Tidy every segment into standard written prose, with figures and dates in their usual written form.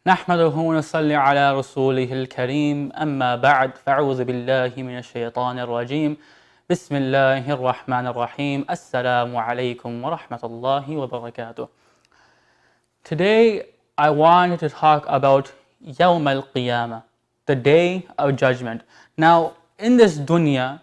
نحمده ونصلي على رسوله الكريم أما بعد فأعوذ بالله من الشيطان الرجيم بسم الله الرحمن الرحيم السلام عليكم ورحمة الله وبركاته. Today I wanted to talk about Yawm-ul-Qiyamah, the day of judgment. Now in this dunya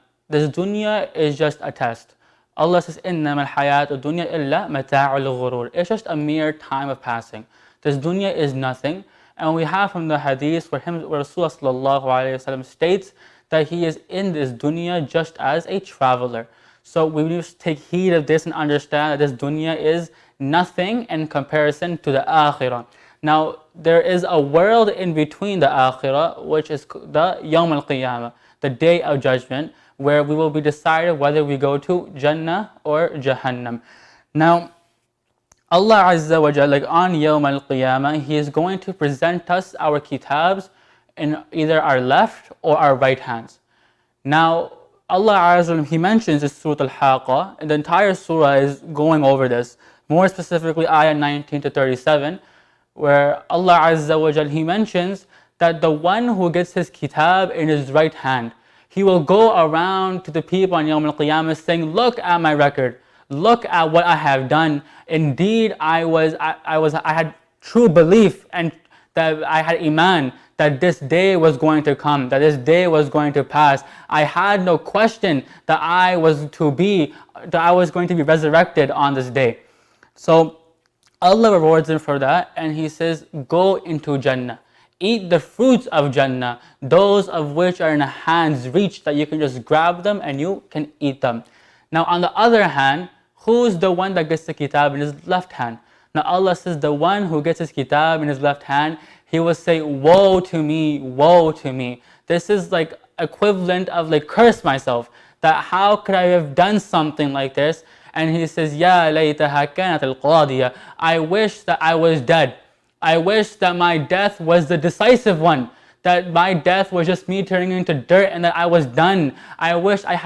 is just a test. Allah says, إِنَّمَا الْحَيَاةُ الدُّنْيَا إِلَّا مَتَاعُ الْغُرُورِ. It's just a mere time of passing. This dunya is nothing. And we have from the hadith where Rasulullah states that he is in this dunya just as a traveler. So we need to take heed of this and understand that this dunya is nothing in comparison to the akhirah. Now there is a world in between the akhirah, which is the Yawm-ul-Qiyamah, the day of judgment, where we will be decided whether we go to Jannah or Jahannam. Now Allah Azza wa Jalla, like on Yawm-ul-Qiyamah, He is going to present us our kitabs in either our left or our right hands. Now Allah Azza wa Jalla, He mentions in Surah Al-Haqqa, and the entire surah is going over this, more specifically ayah 19 to 37, where Allah Azza wa Jalla, He mentions that the one who gets his kitab in his right hand, he will go around to the people on Yawm-ul-Qiyamah saying, look at my record, look at what I have done. Indeed, I had true belief and that I had iman that this day was going to come, that this day was going to pass. I had no question that I was going to be resurrected on this day. So Allah rewards him for that, and He says, go into Jannah. Eat the fruits of Jannah, those of which are in a hand's reach, that you can just grab them and you can eat them. Now on the other hand, who's the one that gets the kitab in his left hand? Now Allah says the one who gets his kitab in his left hand, he will say, woe to me, woe to me. This is like equivalent of like curse myself, that how could I have done something like this? And he says, Ya laytaha kanat al-qadiya. I wish that I was dead. I wish that my death was the decisive one, that my death was just me turning into dirt and that I was done. I wish I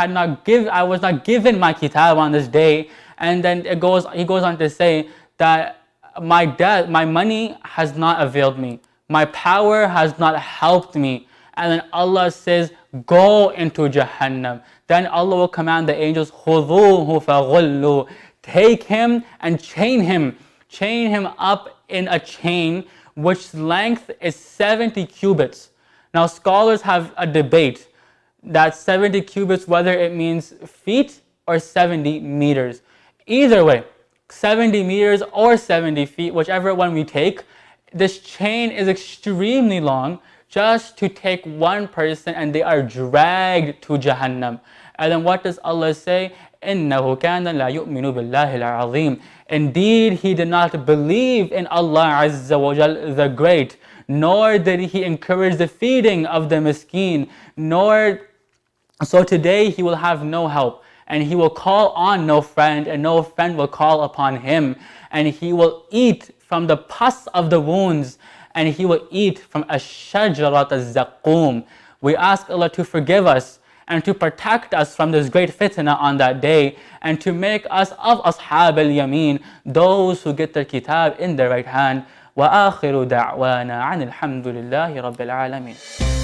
was not given my kitab on this day. And then he goes on to say that my money has not availed me. My power has not helped me. And then Allah says, go into Jahannam. Then Allah will command the angels, خُذُوهُ فَغُلُّوا. Take him and chain him up in a chain which length is 70 cubits. Now scholars have a debate that 70 cubits, whether it means feet or 70 meters. Either way, 70 meters or 70 feet, whichever one we take, this chain is extremely long just to take one person, and they are dragged to Jahannam. And then what does Allah say? إِنَّهُ كَانَ لَا يُؤْمِنُ بِاللَّهِ الْعَظِيمِ. Indeed, he did not believe in Allah Azza wa Jal, the Great, nor did he encourage the feeding of the miskin, so today he will have no help, and he will call on no friend, and no friend will call upon him, and he will eat from the pus of the wounds, and he will eat from ash-shajarat az-zaqum. We ask Allah to forgive us and to protect us from this great fitna on that day, and to make us of ashab al-yameen, those who get their kitab in their right hand. Wa akhiru da'wana 'anil hamdulillahi rabbil alamin.